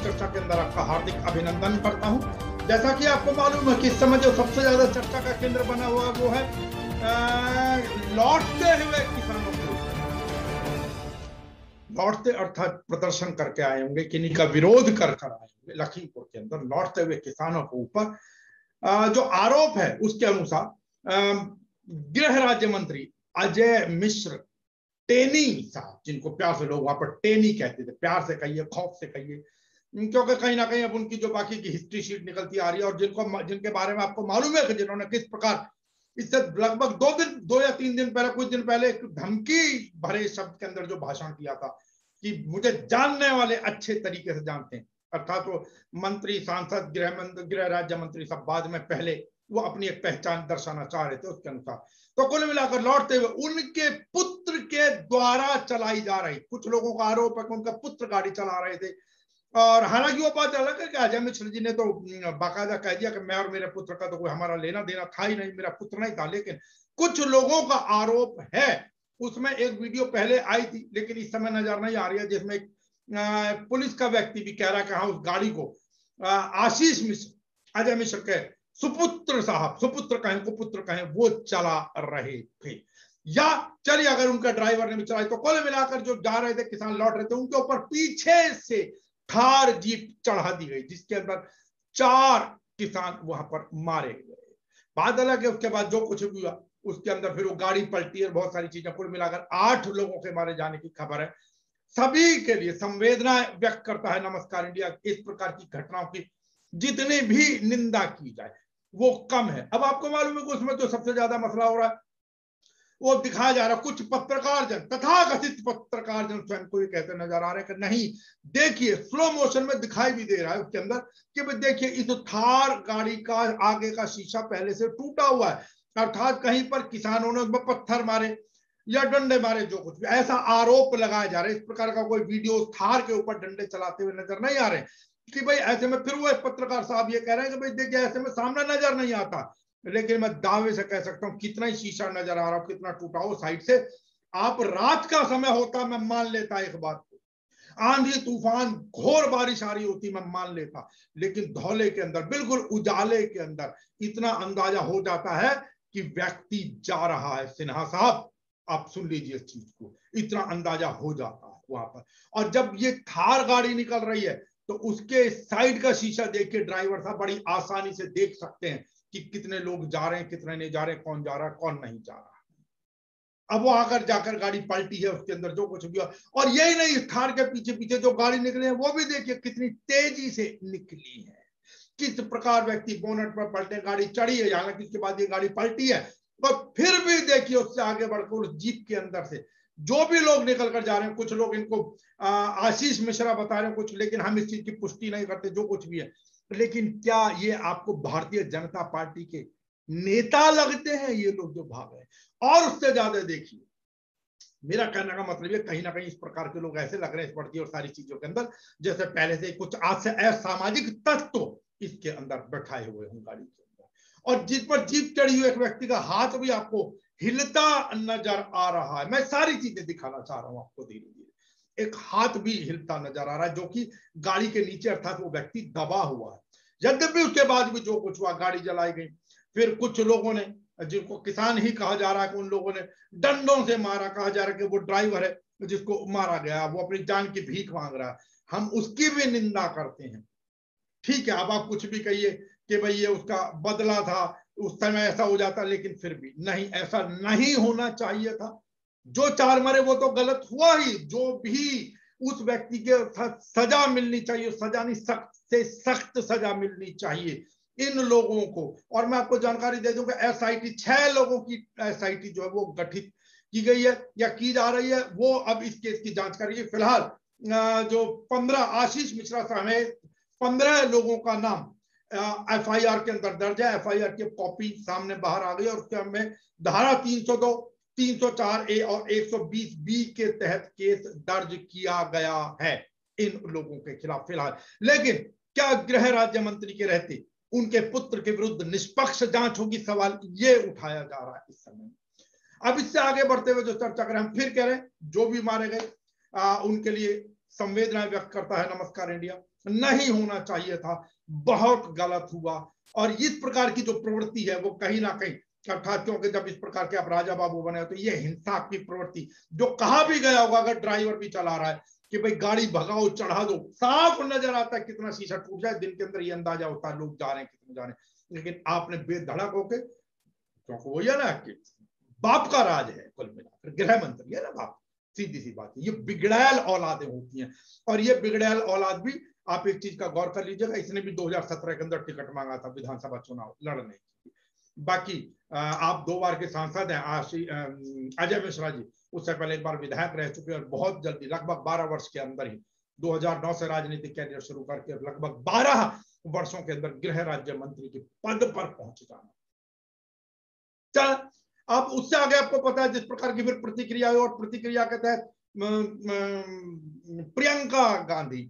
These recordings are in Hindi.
चर्चा के अंदर आपका हार्दिक अभिनंदन करता हूं। जैसा कि आपको मालूम है कि इस समय जो सबसे ज्यादा चर्चा का केंद्र बना हुआ है वो है लौटते हुए किसानों के ऊपर। लौटते अर्थात प्रदर्शन करके आए होंगे, किन्हीं का विरोध कर आए होंगे। लखीमपुर के अंदर लौटते हुए किसानों के ऊपर जो आरोप है उसके अनुसार गृह राज्य मंत्री अजय मिश्र टेनी साहब, जिनको प्यार से लोग वहां पर टेनी कहते थे, प्यार से कहिए, खौफ से कहिए, क्योंकि कहीं ना कहीं अब उनकी जो बाकी की हिस्ट्री शीट निकलती आ रही है और जिनके बारे में आपको मालूम है कि जिन्होंने किस प्रकार इससे लगभग 2 या 3 दिन पहले, कुछ दिन पहले एक धमकी भरे शब्द के अंदर जो भाषण किया था कि मुझे जानने वाले अच्छे तरीके से जानते हैं, अर्थात वो मंत्री, सांसद, गृह राज्य मंत्री सब बाद में, पहले वो अपनी एक पहचान दर्शाना चाह रहे थे उसके अनुसार। तो कुल मिलाकर लौटते हुए उनके पुत्र के द्वारा चलाई जा रही, कुछ लोगों का आरोप है कि उनका पुत्र गाड़ी चला रहे थे, और हालांकि वो बात अलग है कि अजय मिश्र जी ने तो बाकायदा कह दिया कि मैं और मेरे पुत्र का तो कोई हमारा लेना देना था ही नहीं, मेरा पुत्र नहीं था। लेकिन कुछ लोगों का आरोप है, उसमें एक वीडियो पहले आई थी लेकिन इस समय नजर नहीं आ रही है, जिसमें पुलिस का व्यक्ति भी कह रहा है कि हाँ, उस गाड़ी को आशीष मिश्र, अजय मिश्र के सुपुत्र साहब, सुपुत्र कहें कुपुत्र कहें, वो चला रहे थे, या चलिए अगर उनका ड्राइवर ने भी चलाई। तो कुल मिलाकर जो जा रहे थे किसान, लौट रहे थे, उनके ऊपर पीछे से थार जीप चढ़ा दी गई, जिसके अंदर 4 किसान वहां पर मारे गए। बात अलग है, उसके बाद जो कुछ भी हुआ उसके अंदर फिर वो गाड़ी पलटी और बहुत सारी चीजें, कुल मिलाकर 8 लोगों के मारे जाने की खबर है। सभी के लिए संवेदना व्यक्त करता है नमस्कार इंडिया। इस प्रकार की घटनाओं की जितनी भी निंदा की जाए वो कम है। अब आपको मालूम है कि उसमें जो सबसे ज्यादा मसला हो रहा है वो दिखाया जा रहा है, कुछ पत्रकार जन, तथाकथित पत्रकार जन स्वयं को ये कहते नजर आ रहे हैं कि नहीं, देखिए स्लो मोशन में दिखाई भी दे रहा है उसके अंदर कि भाई देखिए इस थार गाड़ी का आगे का शीशा पहले से टूटा हुआ है, अर्थात कहीं पर किसानों ने उसमें पत्थर मारे या डंडे मारे, जो कुछ भी ऐसा आरोप लगाया जा रहा है। इस प्रकार का कोई वीडियो थार के ऊपर डंडे चलाते हुए नजर नहीं आ रहे कि भाई ऐसे में। फिर वो पत्रकार साहब ये कह रहे हैं कि भाई देखिए ऐसे में सामने नजर नहीं आता, लेकिन मैं दावे से कह सकता हूं कितना ही शीशा नजर आ रहा हो, कितना टूटा हो साइड से, आप रात का समय होता मैं मान लेता एक बात को, आंधी तूफान घोर बारिश आ रही होती मैं मान लेता, लेकिन धौले के अंदर, बिल्कुल उजाले के अंदर इतना अंदाजा हो जाता है कि व्यक्ति जा रहा है। सिन्हा साहब आप सुन लीजिए इस चीज को, इतना अंदाजा हो जाता है वहां पर। और जब ये थार गाड़ी निकल रही है तो उसके साइड का शीशा देख के ड्राइवर साहब बड़ी आसानी से देख सकते हैं कि कितने लोग जा रहे हैं, कितने नहीं जा रहे, कौन जा रहा है, कौन नहीं जा रहा। अब वो आकर जाकर गाड़ी पलटी है, उसके अंदर जो कुछ भी हुआ। और यही नहीं, थार के पीछे पीछे जो गाड़ी निकली है वो भी देखिए कितनी तेजी से निकली है, किस प्रकार व्यक्ति बोनट पर पलटे, गाड़ी चढ़ी है, हालांकि इसके बाद ये गाड़ी पलटी है, और फिर भी देखिए उससे आगे बढ़कर उस जीप के अंदर से जो भी लोग निकल कर जा रहे हैं, कुछ लोग इनको आशीष मिश्रा बता रहे हैं कुछ, लेकिन हम इस चीज की पुष्टि नहीं करते, जो कुछ भी है। लेकिन क्या ये आपको भारतीय जनता पार्टी के नेता लगते हैं ये लोग जो भाग रहे हैं? और उससे ज्यादा देखिए, मेरा कहने का मतलब ये, कहीं ना कहीं इस प्रकार के लोग ऐसे लग रहे हैं इस बढ़ती और सारी चीजों के अंदर जैसे पहले से कुछ आज से असामाजिक तत्व इसके अंदर बैठाए हुए हों गाड़ी के अंदर। और जिस पर जीप चढ़ी हुई एक व्यक्ति का हाथ भी आपको हिलता नजर आ रहा है। मैं सारी चीजें दिखाना चाह रहा हूं आपको धीरे धीरे। एक हाथ भी हिलता नजर आ रहा है जो कि गाड़ी के नीचे, अर्थात वो व्यक्ति दबा हुआ है। यद्यपि उसके बाद भी जो कुछ हुआ, गाड़ी जलाई गई, फिर कुछ लोगों ने, जिनको किसान ही कहा जा रहा है, कि उन लोगों ने डंडों से मारा, कहा जा रहा है कि वो ड्राइवर है जिसको मारा गया, वो अपनी जान की भीख मांग रहा है, हम उसकी भी निंदा करते हैं। ठीक है, अब आप कुछ भी कहिए कि भाई ये उसका बदला था, उस समय ऐसा हो जाता, लेकिन फिर भी नहीं, ऐसा नहीं होना चाहिए था। जो 4 मरे वो तो गलत हुआ ही, जो भी उस व्यक्ति के सजा मिलनी चाहिए, सजा नहीं, सख्त से सख्त सजा मिलनी चाहिए इन लोगों को। और मैं आपको जानकारी दे दूं कि एसआईटी, 6 लोगों की एसआईटी जो है वो गठित की गई है या की जा रही है, वो अब इस केस की जांच करेगी। फिलहाल जो 15 आशीष मिश्रा समेत 15 लोगों का नाम एफआईआर के अंदर दर्ज है। एफआईआर की कॉपी सामने बाहर आ गई और उसके में धारा 302, 304A और 120B के तहत केस दर्ज किया गया है इन लोगों के खिलाफ फिलहाल। लेकिन क्या गृह राज्य मंत्री के रहते उनके पुत्र के विरुद्ध निष्पक्ष जांच होगी, सवाल ये उठाया जा रहा है इस समय। अब इससे आगे बढ़ते हुए जो चर्चा करें, हम फिर कह रहे हैं जो भी मारे गए उनके लिए संवेदना व्यक्त करता है नमस्कार इंडिया। नहीं होना चाहिए था, बहुत गलत हुआ। और इस प्रकार की जो प्रवृत्ति है वो कहीं ना कहीं अर्थात क्योंकि जब इस प्रकार के आप राजा बाबू बने तो ये हिंसा की प्रवृत्ति जो कहा भी गया होगा, अगर ड्राइवर भी चला रहा है कि भाई गाड़ी भगाओ चढ़ा दो, साफ नजर आता है कितना शीशा टूट जाए, दिन के अंदर ये अंदाजा होता है लोग जा रहे हैं कितने जा रहे हैं। लेकिन आपने बेधड़क होके, क्योंकि वो है ना कि बाप का राज है, कुल मिलाकर गृह मंत्री है ना बाप, सीधी सी बात है। ये बिगड़ैल औलादें होती हैं, और ये बिगड़ैल औलाद भी आप एक चीज का गौर कर लीजिएगा, इसने भी 2017 के अंदर टिकट मांगा था विधानसभा चुनाव लड़ने की। बाकी आप 2 बार के सांसद हैं अजय मिश्रा जी, उससे पहले 1 बार विधायक रह चुके और बहुत जल्दी लगभग 12 वर्ष के अंदर ही 2009 से राजनीतिक कैरियर शुरू करके लगभग 12 वर्षों के अंदर गृह राज्य मंत्री के पद पर पहुंच जाना। चल अब उससे आगे आपको पता है जिस प्रकार की फिर प्रतिक्रिया हुई, और प्रतिक्रिया के तहत प्रियंका गांधी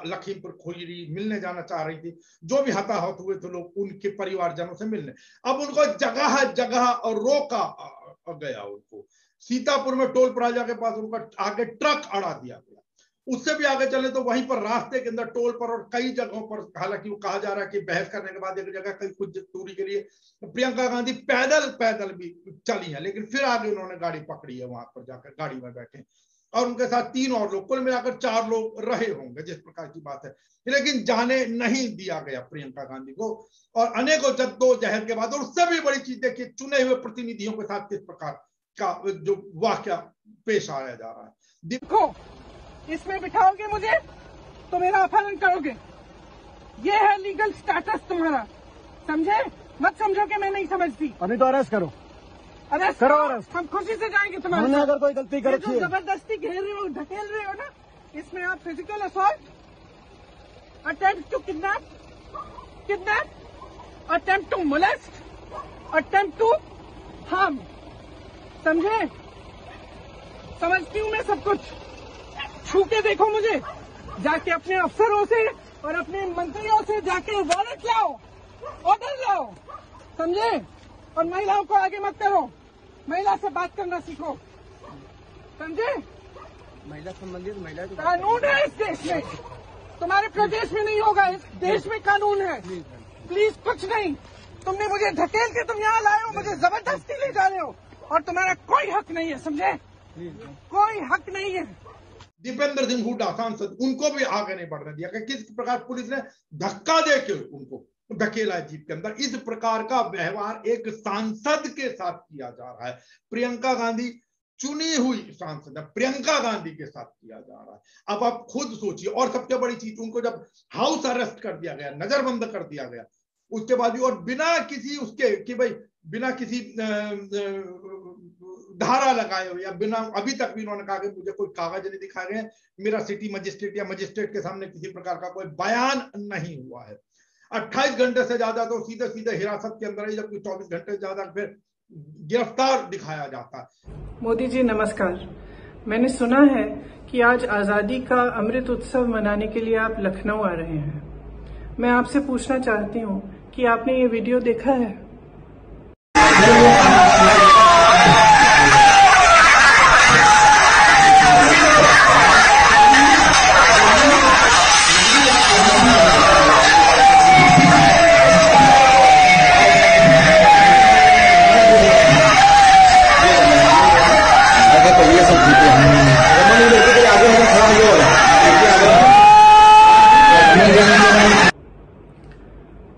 लखीमपुर खीरी मिलने जाना चाह रही थी, जो भी हताहत हुए थे लोग उनके परिवारजनों से मिलने। अब उनको जगह जगह और रोका गया, उनको सीतापुर में टोल प्लाजा के पास उनका आगे ट्रक अड़ा दिया गया। उससे भी आगे चले तो वहीं पर रास्ते के अंदर टोल पर और कई जगहों पर, हालांकि वो कहा जा रहा है कि बहस करने के बाद एक जगह कई कुछ दूरी के लिए प्रियंका गांधी पैदल भी चली है, लेकिन फिर आगे उन्होंने गाड़ी पकड़ी है, वहां पर जाकर गाड़ी में बैठे और उनके साथ 3 और लोग, कुल मिलाकर 4 लोग रहे होंगे जिस प्रकार की बात है। लेकिन जाने नहीं दिया गया प्रियंका गांधी को, और अनेकों जद्दोजहद के बाद, और उससे भी बड़ी चीज देखिए चुने हुए प्रतिनिधियों के साथ किस प्रकार का जो वाकया पेश आया जा रहा है। देखो इसमें बिठाओगे मुझे तो मेरा अपहरण करोगे, ये है लीगल स्टेटस तुम्हारा, समझे? मत समझो कि मैं नहीं समझती। अभी तो अरेस्ट करो, अरेस्ट करो, अरेस्ट। हम खुशी से जाएंगे तुम्हारे साथ। अगर कोई गलती करे जो जबरदस्ती घेर रहे हो, ढकेल रहे हो ना, इसमें आप physical assault, attempt to kidnap, attempt to molest, attempt to harm, समझे? समझती हूँ मैं सब कुछ। छू के देखो मुझे, जाके अपने अफसरों से और अपने मंत्रियों से जाके वारंट लाओ, ऑर्डर लाओ, समझे? और महिलाओं को आगे मत करो, महिला से बात करना सीखो, समझे? महिला संबंधित महिला कानून है इस देश में, तुम्हारे प्रदेश में नहीं होगा, इस देश में कानून है। प्लीज कुछ नहीं, तुमने मुझे धकेल के तुम यहाँ लाए हो, मुझे जबरदस्ती ले जा रहे हो, और तुम्हारा कोई हक नहीं है, समझे? कोई हक नहीं है। दीपेंद्र सिंह हुड्डा सांसद, उनको भी आगे नहीं बढ़ने दिया कि किस प्रकार पुलिस ने धक्का देके उनको धकेला जीप के अंदर। इस प्रकार का व्यवहार एक सांसद के साथ किया जा रहा है। प्रियंका गांधी चुनी हुई सांसद है, प्रियंका गांधी के साथ किया जा रहा है। अब आप खुद सोचिए, और सबसे बड़ी चीज, उनको जब हाउस अरेस्ट कर दिया गया, नजरबंद कर दिया गया, उसके बाद भी, और बिना किसी उसके कि भाई बिना किसी धारा लगाए हुए, या बिना, अभी तक भी उन्होंने कहा कि मुझे कोई कागज नहीं दिखाए गए, मेरा सिटी मजिस्ट्रेट या मजिस्ट्रेट के सामने किसी प्रकार का कोई बयान नहीं हुआ है। 28 घंटे से ज्यादा तो सीधे हिरासत के अंदर ही, जबकि 24 घंटे से ज्यादा फिर गिरफ्तार दिखाया जाता है। मोदी जी नमस्कार, मैंने सुना है कि आज आजादी का अमृत उत्सव मनाने के लिए आप लखनऊ आ रहे हैं। मैं आपसे पूछना चाहती हूँ कि आपने ये वीडियो देखा है?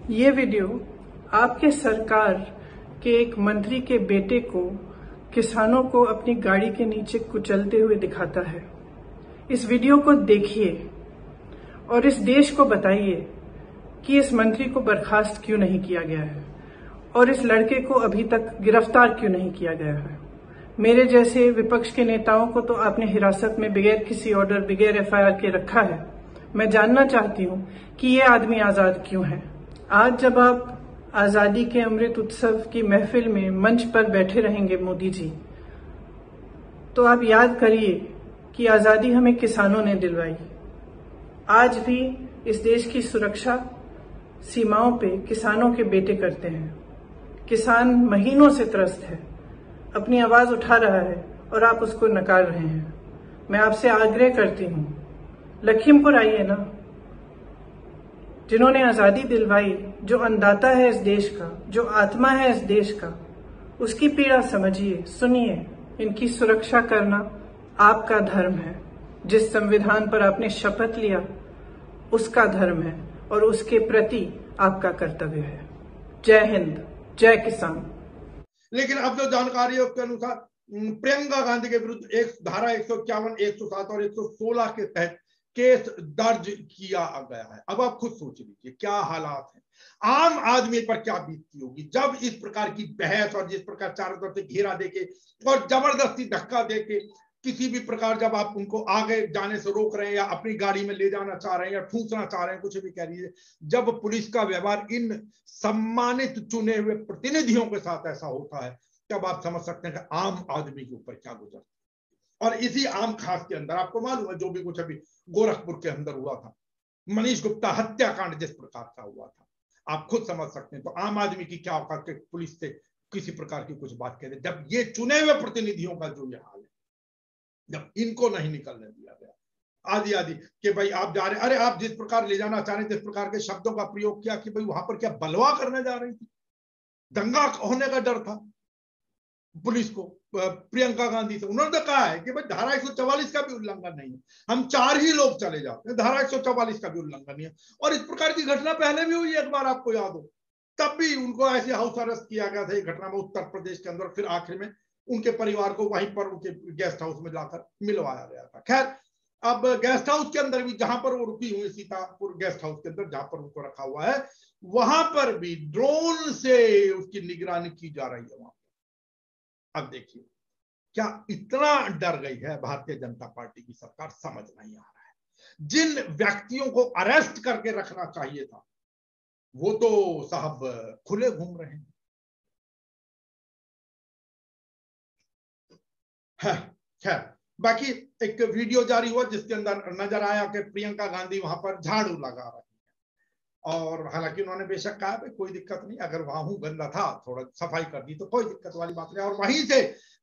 ये वीडियो आपके सरकार के एक मंत्री के बेटे को किसानों को अपनी गाड़ी के नीचे कुचलते हुए दिखाता है। इस वीडियो को देखिए और इस देश को बताइए कि इस मंत्री को बर्खास्त क्यों नहीं किया गया है और इस लड़के को अभी तक गिरफ्तार क्यों नहीं किया गया है। मेरे जैसे विपक्ष के नेताओं को तो आपने हिरासत में बगैर किसी ऑर्डर, बगैर एफआईआर के रखा है। मैं जानना चाहती हूं कि ये आदमी आजाद क्यों है। आज जब आप आजादी के अमृत उत्सव की महफिल में मंच पर बैठे रहेंगे मोदी जी, तो आप याद करिए कि आजादी हमें किसानों ने दिलवाई। आज भी इस देश की सुरक्षा सीमाओं पे किसानों के बेटे करते हैं। किसान महीनों से त्रस्त है, अपनी आवाज उठा रहा है और आप उसको नकार रहे हैं। मैं आपसे आग्रह करती हूँ, लखीमपुर आइए ना, जिन्होंने आजादी दिलवाई, जो अन्नदाता है इस देश का, जो आत्मा है इस देश का, उसकी पीड़ा समझिए, सुनिए। इनकी सुरक्षा करना आपका धर्म है। जिस संविधान पर आपने शपथ लिया उसका धर्म है और उसके प्रति आपका कर्तव्य है। जय हिंद, जय किसान। लेकिन अब जो जानकारी है उसके अनुसार प्रियंका गांधी के विरुद्ध एक धारा 151, 107 और 116 के तहत केस दर्ज किया गया है। अब आप खुद सोच लीजिए क्या हालात हैं, आम आदमी पर क्या बीतती होगी जब इस प्रकार की बहस और जिस प्रकार चारों तरफ से घेरा देके और जबरदस्ती धक्का देके किसी भी प्रकार जब आप उनको आगे जाने से रोक रहे हैं या अपनी गाड़ी में ले जाना चाह रहे हैं या ठूसना चाह रहे हैं, कुछ भी कह लीजिए, जब पुलिस का व्यवहार इन सम्मानित चुने हुए प्रतिनिधियों के साथ ऐसा होता है, तब आप समझ सकते हैं कि आम आदमी के ऊपर क्या गुजरता है। और इसी आम खास के अंदर आपको मालूम है जो भी कुछ अभी गोरखपुर के अंदर हुआ था, मनीष गुप्ता हत्याकांड जिस प्रकार का हुआ था, आप खुद समझ सकते हैं। तो आम आदमी की क्या औकात के पुलिस से किसी प्रकार की कुछ बात कह दे, जब ये चुने हुए प्रतिनिधियों का जो ये हाल है, जब इनको नहीं निकलने दिया गया आदि आदि कि भाई आप जा रहे, अरे आप जिस प्रकार ले जाना चाह रहे, जिस प्रकार के शब्दों का प्रयोग किया कि भाई वहां पर क्या बलवा करने जा रही थी, दंगा होने का डर था पुलिस को प्रियंका गांधी से। उन्होंने तो कहा है कि भाई धारा 144 का भी उल्लंघन नहीं है, हम 4 ही लोग चले जाते हैं, धारा 144 का भी उल्लंघन नहीं है। और इस प्रकार की घटना पहले भी हुई एक बार, आपको याद हो, तब भी उनको ऐसे हाउस अरेस्ट किया गया था ये घटना में उत्तर प्रदेश के अंदर, फिर आखिर में उनके परिवार को वहीं पर उनके गेस्ट हाउस में जाकर मिलवाया गया था। खैर, अब गेस्ट हाउस के अंदर भी जहां पर वो रुकी हुई, सीतापुर गेस्ट हाउस के अंदर जहां पर उनको रखा हुआ है, वहां पर भी ड्रोन से उसकी निगरानी की जा रही है वहां पर। अब देखिए क्या इतना डर गई है भारतीय जनता पार्टी की सरकार, समझ नहीं आ रहा है। जिन व्यक्तियों को अरेस्ट करके रखना चाहिए था वो तो साहब खुले घूम रहे हैं। खैर, बाकी एक वीडियो जारी हुआ जिसके अंदर नजर आया कि प्रियंका गांधी वहां पर झाड़ू लगा रही है, और हालांकि उन्होंने बेशक कहा भाई कोई दिक्कत नहीं, अगर वहां हूं गंदा था थोड़ा सफाई कर दी तो कोई दिक्कत वाली बात नहीं। और वहीं से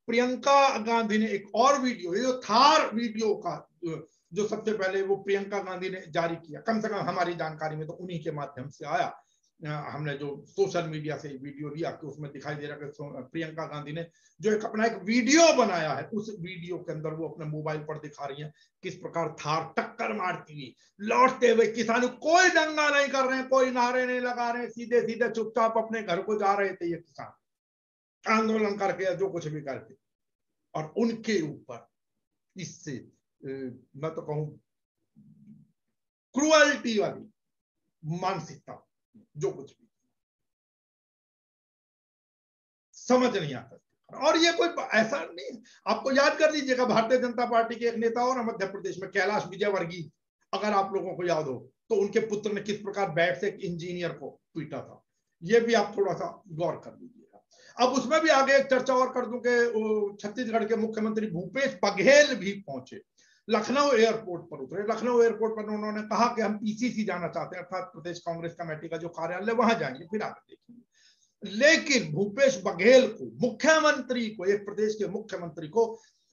प्रियंका गांधी ने एक और वीडियो, ये जो थार वीडियो का जो सबसे पहले वो प्रियंका गांधी ने जारी किया, कम से कम हमारी जानकारी में तो उन्हीं के माध्यम से आया, हमने जो सोशल मीडिया से वीडियो लिया कि उसमें दिखाई दे रहा है कि प्रियंका गांधी ने जो एक अपना एक वीडियो बनाया है, उस वीडियो के अंदर वो अपने मोबाइल पर दिखा रही है किस प्रकार थार टक्कर मारती हुई लौटते हुए किसानों, कोई दंगा नहीं कर रहे हैं, कोई नारे नहीं लगा रहे हैं, सीधे सीधे चुपचाप अपने घर को जा रहे थे ये किसान आंदोलन करके जो कुछ भी करके। और उनके ऊपर इससे मैं तो कहूं क्रुएल्टी वाली मानसिकता, जो कुछ भी समझ नहीं आता। और ये कोई ऐसा नहीं है, आपको याद कर लीजिएगा भारतीय जनता पार्टी के एक नेता और मध्य प्रदेश में कैलाश विजयवर्गीय, अगर आप लोगों को याद हो तो उनके पुत्र ने किस प्रकार बैट से एक इंजीनियर को पीटा था, ये भी आप थोड़ा सा गौर कर लीजिएगा। अब उसमें भी आगे एक चर्चा और कर दूं कि छत्तीसगढ़ के मुख्यमंत्री भूपेश बघेल भी पहुंचे, लखनऊ एयरपोर्ट पर उतरे। लखनऊ एयरपोर्ट पर उन्होंने कहा कि हम पीसीसी जाना चाहते हैं, अर्थात प्रदेश कांग्रेस कमेटी का जो कार्यालय, वहां जाएंगे, फिर आगे देखेंगे। लेकिन भूपेश बघेल को, मुख्यमंत्री को, एक प्रदेश के मुख्यमंत्री को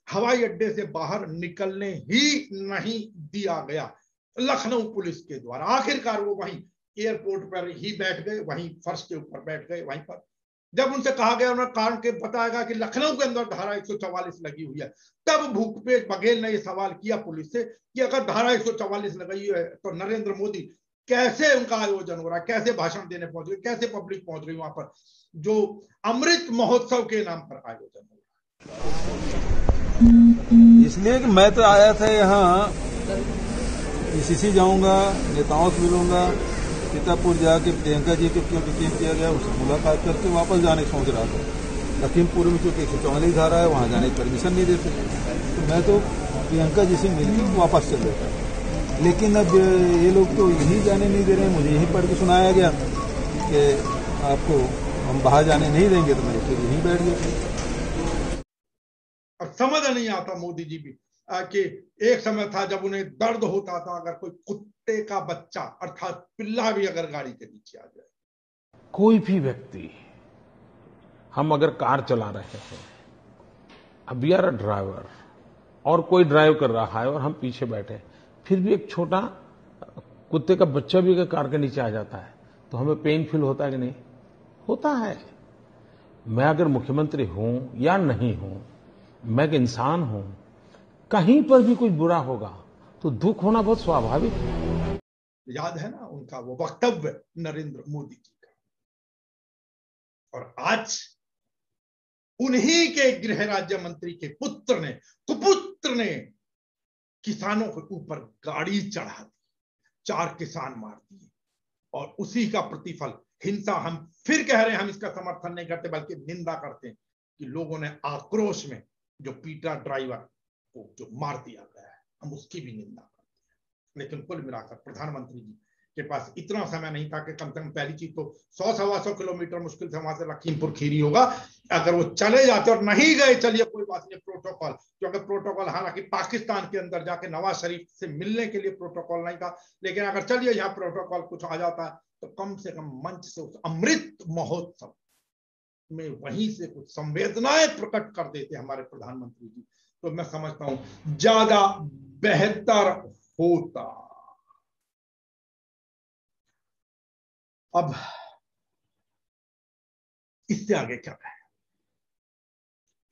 हवाई अड्डे से बाहर निकलने ही नहीं दिया गया लखनऊ पुलिस के द्वारा। आखिरकार वो वहीं एयरपोर्ट पर ही बैठ गए, वहीं फर्श के ऊपर बैठ गए। वहीं पर जब उनसे कहा गया, उन्होंने कारण के बताया कि लखनऊ के अंदर धारा 144 लगी हुई है, तब भूपेश बघेल ने यह सवाल किया पुलिस से कि अगर धारा 144 लगी है तो नरेंद्र मोदी कैसे उनका आयोजन हो रहा है, कैसे भाषण देने पहुंच गए, कैसे पब्लिक पहुंच गई वहां पर जो अमृत महोत्सव के नाम पर आयोजन हो रहा है। इसलिए कि मैं तो आया था यहाँ, पीसीसी जाऊंगा, नेताओं से मिलूंगा, सीतापुर जाके प्रियंका जी के क्यों डिटेन किया गया उससे मुलाकात करके वापस जाने सोच रहा था। लखीमपुर में चूंकि 144 धारा है, वहां जाने की परमिशन नहीं देते, तो मैं तो प्रियंका जी से मिलकर वापस चल देता। लेकिन अब ये लोग तो यहीं जाने नहीं दे रहे हैं, मुझे यहीं पढ़ के सुनाया गया कि आपको हम बाहर जाने नहीं देंगे, तो मैं फिर यहीं बैठ गया। अब समझ नहीं आता मोदी जी भी कि एक समय था जब उन्हें दर्द होता था अगर कोई कुत्ते का बच्चा अर्थात पिल्ला भी अगर गाड़ी के नीचे आ जाए। कोई भी व्यक्ति, हम अगर कार चला रहे हैं, अब वी आर अ ड्राइवर और कोई ड्राइव कर रहा है और हम पीछे बैठे, फिर भी एक छोटा कुत्ते का बच्चा भी अगर कार के नीचे आ जाता है तो हमें पेन फील होता है कि नहीं? होता है। मैं अगर मुख्यमंत्री हूं या नहीं हूं, मैं एक इंसान हूं, कहीं पर भी कुछ बुरा होगा तो दुख होना बहुत स्वाभाविक है। याद है ना उनका वो वक्तव्य नरेंद्र मोदी जी का, और आज उन्हीं के गृह राज्य मंत्री के कुपुत्र ने किसानों के ऊपर गाड़ी चढ़ा दी, 4 किसान मार दिए, और उसी का प्रतिफल हिंसा। हम फिर कह रहे हैं, हम इसका समर्थन नहीं करते बल्कि निंदा करते हैं कि लोगों ने आक्रोश में जो पीटा ड्राइवर को जो मार दिया गया है, हम उसकी भी निंदा करते हैं। लेकिन कुल मिलाकर प्रधानमंत्री जी के पास इतना समय नहीं था कि कम से कम पहली चीज तो 100-125 किलोमीटर मुश्किल से वहां से लखीमपुर खीरी होगा, अगर वो चले जाते और नहीं गए, चलिए कोई बात नहीं, प्रोटोकॉल, क्योंकि प्रोटोकॉल हालांकि पाकिस्तान के अंदर जाके नवाज शरीफ से मिलने के लिए प्रोटोकॉल नहीं था, लेकिन अगर चलिए यहाँ प्रोटोकॉल कुछ आ जाता तो कम से कम मंच से उस अमृत महोत्सव में वहीं से कुछ संवेदनाएं प्रकट कर देते हमारे प्रधानमंत्री जी, तो मैं समझता हूं ज्यादा बेहतर होता। अब इससे आगे क्या है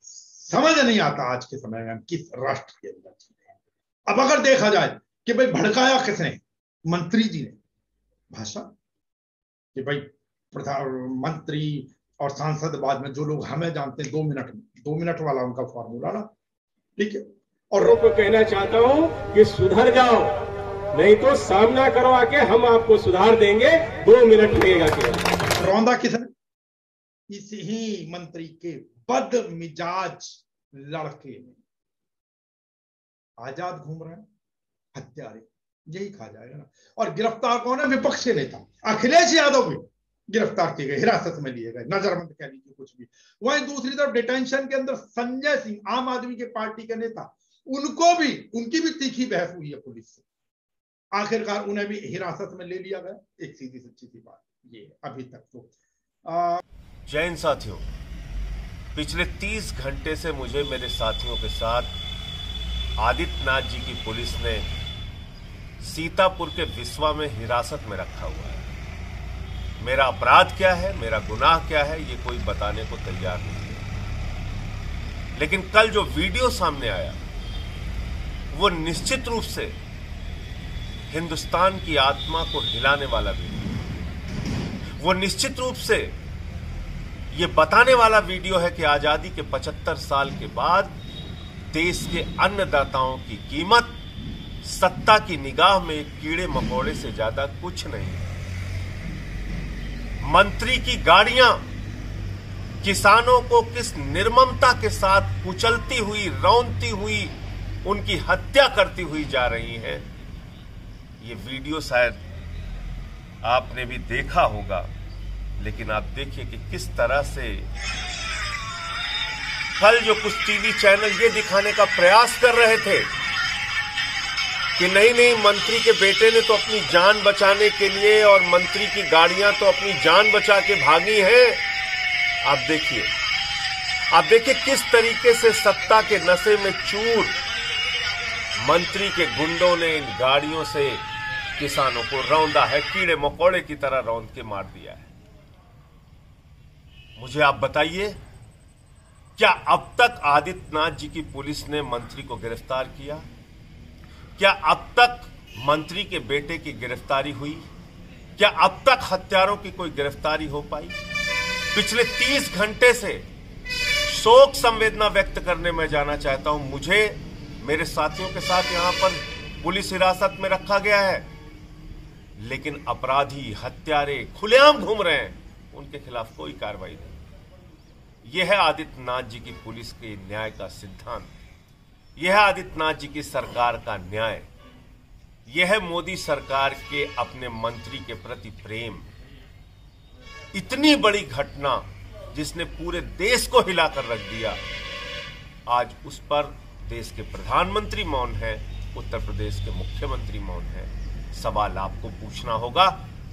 समझ नहीं आता आज के समय में हम किस राष्ट्र के अंदर जी रहे हैं। अब अगर देखा जाए कि भाई भड़काया किसने, मंत्री जी ने भाषा, कि भाई प्रधानमंत्री और सांसद बाद में जो लोग हमें जानते हैं 2 मिनट वाला उनका फॉर्मूला ना, ठीक है। और को कहना चाहता हूं कि सुधर जाओ, नहीं तो सामना करवा के हम आपको सुधार देंगे, 2 मिनट लगेगा केवल। रौंदा किसने? इसी ही मंत्री के बदमिजाज लड़के ने। आजाद घूम रहे हैं हत्यारे, यही कहा जाएगा ना। और गिरफ्तार कौन है? विपक्ष के नेता अखिलेश यादव भी गिरफ्तार किए गए, हिरासत में लिए गए, नजरबंद कह लीजिए कुछ भी। वहीं दूसरी तरफ डिटेंशन के अंदर संजय सिंह, आम आदमी के पार्टी के नेता, उनकी भी तीखी बहस हुई है पुलिस से, आखिरकार उन्हें भी हिरासत में ले लिया गया। एक सीधी सच्ची सी बात ये है अभी तक तो। जैन साथियों, पिछले 30 घंटे से मुझे मेरे साथियों के साथ आदित्यनाथ जी की पुलिस ने सीतापुर के विसवा में हिरासत में रखा हुआ है। मेरा अपराध क्या है, मेरा गुनाह क्या है, ये कोई बताने को तैयार नहीं है। लेकिन कल जो वीडियो सामने आया वो निश्चित रूप से हिंदुस्तान की आत्मा को हिलाने वाला वीडियो, वो निश्चित रूप से ये बताने वाला वीडियो है कि आजादी के 75 साल के बाद देश के अन्नदाताओं की कीमत सत्ता की निगाह में एक कीड़े मकोड़े से ज्यादा कुछ नहीं है। मंत्री की गाड़ियां किसानों को किस निर्ममता के साथ कुचलती हुई, रौंदती हुई, उनकी हत्या करती हुई जा रही हैं। ये वीडियो शायद आपने भी देखा होगा, लेकिन आप देखिए कि किस तरह से कल जो कुछ टीवी चैनल ये दिखाने का प्रयास कर रहे थे कि नहीं मंत्री के बेटे ने तो अपनी जान बचाने के लिए, और मंत्री की गाड़ियां तो अपनी जान बचा के भागी हैं। आप देखिए किस तरीके से सत्ता के नशे में चूर मंत्री के गुंडों ने इन गाड़ियों से किसानों को रौंदा है, कीड़े मकोड़े की तरह रौंद के मार दिया है। मुझे आप बताइए, क्या अब तक आदित्यनाथ जी की पुलिस ने मंत्री को गिरफ्तार किया? क्या अब तक मंत्री के बेटे की गिरफ्तारी हुई? क्या अब तक हत्यारों की कोई गिरफ्तारी हो पाई? पिछले 30 घंटे से शोक संवेदना व्यक्त करने में जाना चाहता हूं। मुझे मेरे साथियों के साथ यहां पर पुलिस हिरासत में रखा गया है, लेकिन अपराधी, हत्यारे खुलेआम घूम रहे हैं, उनके खिलाफ कोई कार्रवाई नहीं। यह है आदित्यनाथ जी की पुलिस के न्याय का सिद्धांत, यह है आदित्यनाथ जी की सरकार का न्याय, यह है मोदी सरकार के अपने मंत्री के प्रति प्रेम। इतनी बड़ी घटना जिसने पूरे देश को हिलाकर रख दिया, आज उस पर देश के प्रधानमंत्री मौन है, उत्तर प्रदेश के मुख्यमंत्री मौन है। सवाल आपको पूछना होगा,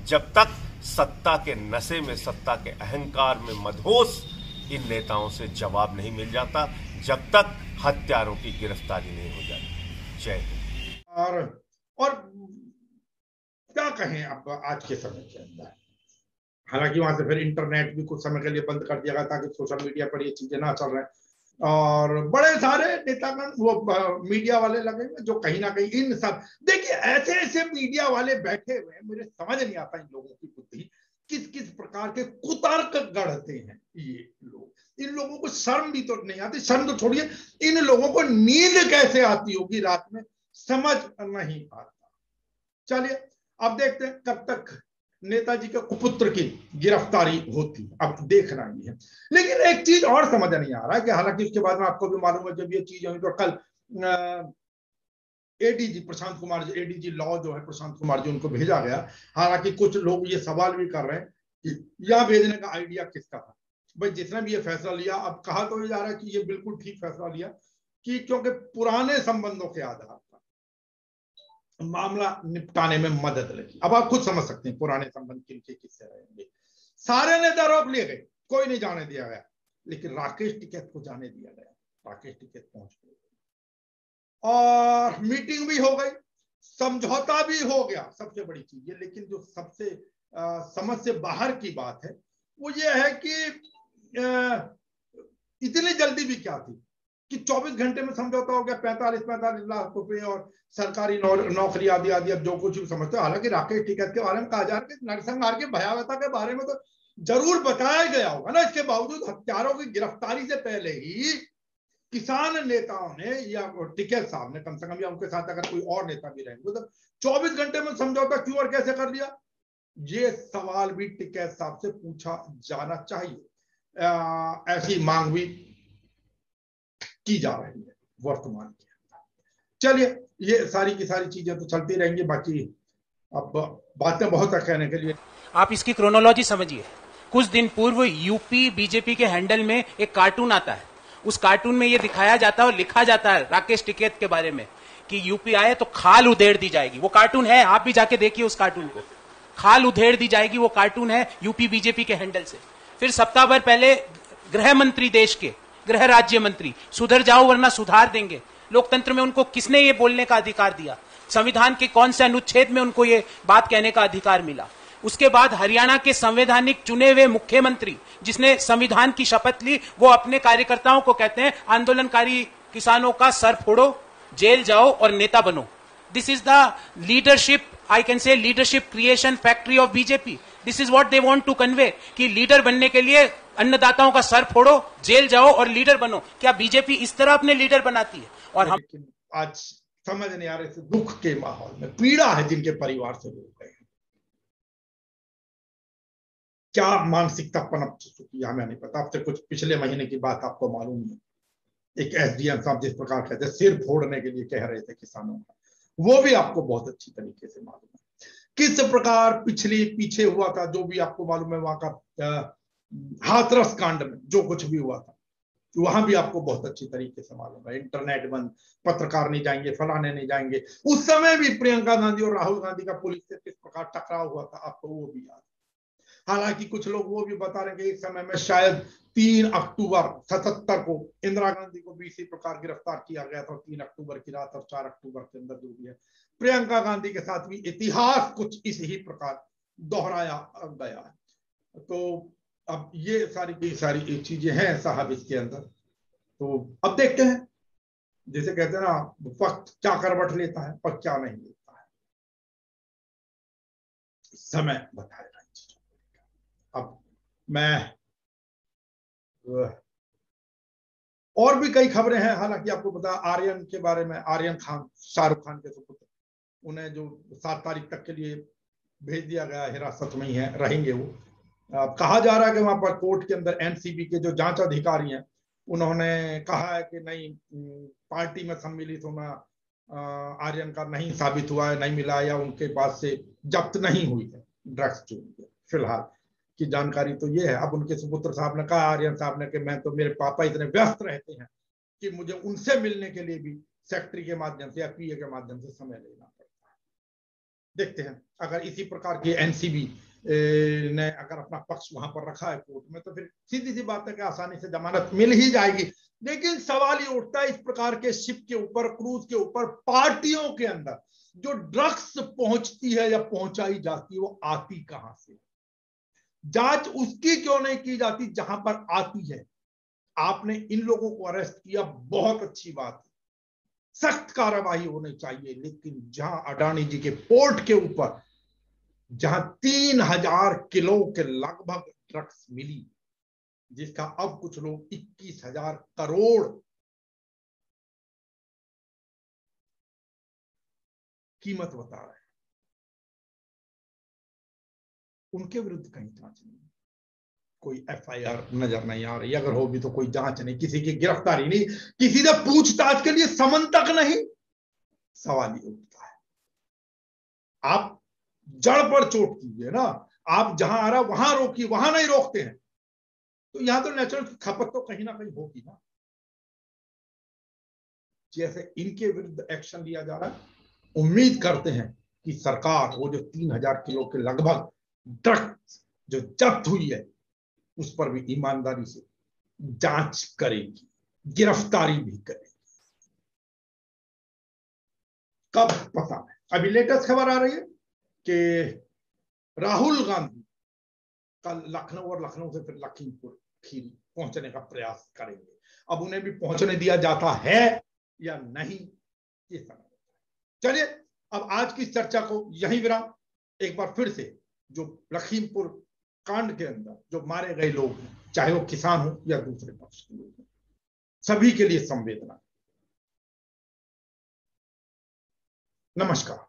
जब तक सत्ता के नशे में, सत्ता के अहंकार में मदहोश इन नेताओं से जवाब नहीं मिल जाता, जब तक हत्यारों की गिरफ्तारी नहीं हो जाती। जय हिंद। और क्या कहें अब आज के समय के अंदर। हालांकि वहां से फिर इंटरनेट भी कुछ समय के लिए बंद कर दिया गया ताकि सोशल मीडिया पर ये चीजें ना चल रहे हैं, और बड़े सारे नेतागण वो मीडिया वाले लगे हुए जो कहीं ना कहीं इन सब, देखिए ऐसे ऐसे मीडिया वाले बैठे हुए हैं, मुझे समझ नहीं आता इन लोगों की बुद्धि किस किस प्रकार के कुतर्क गढ़ते हैं ये लोग। इन लोगों को शर्म भी तो नहीं आती, शर्म तो छोड़िए, इन लोगों को नींद कैसे आती होगी रात में, समझ नहीं आता। चलिए अब देखते हैं कब तक नेताजी के कुपुत्र की गिरफ्तारी होती, अब देखना ही है। लेकिन एक चीज और समझ नहीं आ रहा है कि हालांकि उसके बाद में आपको भी मालूम है जब ये चीज हुई तो कल ADG Prashant Kumar ji, ADG law जो है प्रशांत कुमार जी, उनको भेजा गया। हालांकि कुछ लोग ये सवाल भी कर रहे हैं कि यह भेजने का आइडिया किसका था। भाई जिसने भी ये फैसला लिया, अब कहा तो ये जा रहा है कि ये बिल्कुल ठीक फैसला लिया कि क्योंकि पुराने संबंधों के आधार पर मामला निपटाने में मदद लगी। अब आप खुद समझ सकते हैं पुराने संबंध किनके किससे रहेंगे। सारे नेता रोक लिए गए, कोई नहीं जाने दिया गया, लेकिन राकेश टिकैत को जाने दिया गया। राकेश टिकैत पहुंच गए और मीटिंग भी हो गई, समझौता भी हो गया, सबसे बड़ी चीज है। लेकिन जो सबसे समझ से बाहर की बात है वो ये है कि इतनी जल्दी भी क्या थी कि 24 घंटे में समझौता हो गया, 45 लाख रुपए और सरकारी नौकरी आदि आदि, अब जो कुछ भी समझते हो। हालांकि राकेश टिकैत के बारे में कहा जा रहा है कि नरसंहार की भयावहता के बारे में तो जरूर बताया गया होगा ना, इसके बावजूद हत्यारों की गिरफ्तारी से पहले ही किसान नेताओं ने या टिकैत साहब ने कम से कम, या उनके साथ अगर कोई और नेता भी रहेंगे, तो 24 घंटे में समझौता क्यों और कैसे कर लिया, ये सवाल भी टिकैत साहब से पूछा जाना चाहिए। ऐसी मांग भी की जा रही है वर्तमान के अंदर। चलिए ये सारी की सारी चीजें तो चलती रहेंगी, बाकी अब बातें बहुत है कहने के लिए। आप इसकी क्रोनोलॉजी समझिए। कुछ दिन पूर्व यूपी बीजेपी के हैंडल में एक कार्टून आता है, उस कार्टून में ये दिखाया जाता है और लिखा जाता है राकेश टिकैत के बारे में कि यूपी आए तो खाल उधेड़ दी जाएगी। वो कार्टून है, आप भी जाके देखिए उस कार्टून को, खाल उधेड़ दी जाएगी, वो कार्टून है यूपी बीजेपी के हैंडल से। फिर सप्ताह भर पहले गृह मंत्री, देश के गृह राज्य मंत्री, सुधर जाओ वरना सुधार देंगे। लोकतंत्र में उनको किसने ये बोलने का अधिकार दिया? संविधान के कौन से अनुच्छेद में उनको ये बात कहने का अधिकार मिला? उसके बाद हरियाणा के संवैधानिक चुने हुए मुख्यमंत्री जिसने संविधान की शपथ ली, वो अपने कार्यकर्ताओं को कहते हैं आंदोलनकारी किसानों का सर फोड़ो, जेल जाओ और नेता बनो। This is the leadership, I can say leadership creation factory of BJP. This is what they want to convey कि लीडर बनने के लिए अन्नदाताओं का सर फोड़ो, जेल जाओ और लीडर बनो। क्या बीजेपी इस तरह अपने लीडर बनाती है? और हम आज समझ नहीं आ रहे थे, दुख के माहौल में पीड़ा है जिनके परिवार से लोग गए, क्या मानसिकता पनप चुकी है हमें नहीं पता। अब से कुछ पिछले महीने की बात आपको मालूम है, एक एसडीएम साहब जिस प्रकार कहते सिर फोड़ने के लिए कह रहे थे किसानों का, वो भी आपको बहुत अच्छी तरीके से मालूम है किस प्रकार पीछे हुआ था। जो भी आपको मालूम है वहां का हाथरस कांड में जो कुछ भी हुआ था, वहां भी आपको बहुत अच्छी तरीके से मालूम है। इंटरनेट बंद, पत्रकार नहीं जाएंगे, फलाने नहीं जाएंगे। उस समय भी प्रियंका गांधी और राहुल गांधी का पुलिस से किस प्रकार टकराव हुआ था, आपको वो भी याद। हालांकि कुछ लोग वो भी बता रहे हैं कि एक समय में शायद 3 अक्टूबर 77 को इंदिरा गांधी को भी इसी प्रकार गिरफ्तार किया गया था। 3 अक्टूबर की रात और 4 अक्टूबर के अंदर जो भी है, प्रियंका गांधी के साथ भी इतिहास कुछ इस ही प्रकार दोहराया गया है। तो अब ये सारी चीजें हैं साहब इसके अंदर। तो अब देखते हैं, जैसे कहते हैं ना, वक्त क्या करवट लेता है और क्या नहीं लेता है, समय बताएगा। अब मैं और भी कई खबरें हैं। हालांकि आपको पता आर्यन के बारे में, आर्यन खान, शाहरुख खान के सुपुत्र, उन्हें जो 7 तारीख तक के लिए भेज दिया गया, हिरासत में ही है, रहेंगे वो। कहा जा रहा है कि वहां पर कोर्ट के अंदर एनसीबी के जो जांच अधिकारी हैं, उन्होंने कहा है कि नहीं, पार्टी में सम्मिलित होना आर्यन का नहीं साबित हुआ है, नहीं मिला, या उनके पास से जब्त नहीं हुई है ड्रग्स जो फिलहाल की जानकारी तो ये है। अब उनके सुपुत्र साहब ने कहा, आर्यन साहब ने, कि मैं तो, मेरे पापा इतने व्यस्त रहते हैं कि मुझे उनसे मिलने के लिए भी सेक्रेटरी के माध्यम से या पीए के माध्यम से समय लेना पड़ता है। देखते हैं, अगर इसी प्रकार की एनसीबी ने अगर अपना पक्ष वहां पर रखा है कोर्ट में, तो फिर सीधी सी बात है कि आसानी से जमानत मिल ही जाएगी। लेकिन सवाल ये उठता है, इस प्रकार के शिप के ऊपर, क्रूज के ऊपर, पार्टियों के अंदर जो ड्रग्स पहुंचती है या पहुंचाई जाती है वो आती कहां से? जांच उसकी क्यों नहीं की जाती जहां पर आती है? आपने इन लोगों को अरेस्ट किया, बहुत अच्छी बात है, सख्त कार्रवाई होनी चाहिए, लेकिन जहां अडानी जी के पोर्ट के ऊपर जहां 3000 किलो के लगभग ड्रग्स मिली, जिसका अब कुछ लोग 21,000 करोड़ कीमत बता रहे हैं, उनके विरुद्ध कहीं जांच नहीं, कोई एफआईआर नजर नहीं आ रही। अगर होगी तो कोई जांच नहीं, किसी की गिरफ्तारी नहीं, किसी से पूछताछ के लिए समन तक नहीं। सवाल ये उठता है, आप जड़ पर चोट कीजिए ना, आप जहां आ रहा वहां रोकिए, वहां नहीं रोकते हैं तो यहां तो नेचुरल खपत तो कहीं ना कहीं होगी ना। जैसे इनके विरुद्ध एक्शन लिया जा रहा है, उम्मीद करते हैं कि सरकार वो जो 3000 किलो के लगभग ड्रग्स जो जब्त हुई है उस पर भी ईमानदारी से जांच करेगी, गिरफ्तारी भी करेगी। कब पता है? अभी लेटेस्ट खबर आ रही है कि राहुल गांधी कल लखनऊ और लखनऊ से फिर लखीमपुर खीरी पहुंचने का प्रयास करेंगे। अब उन्हें भी पहुंचने दिया जाता है या नहीं, ये समझ। चलिए अब आज की चर्चा को यहीं विराम। एक बार फिर से जो लखीमपुर कांड के अंदर जो मारे गए लोग हैं, चाहे वो किसान हो या दूसरे पक्ष के लोग हैं, सभी के लिए संवेदना। नमस्कार।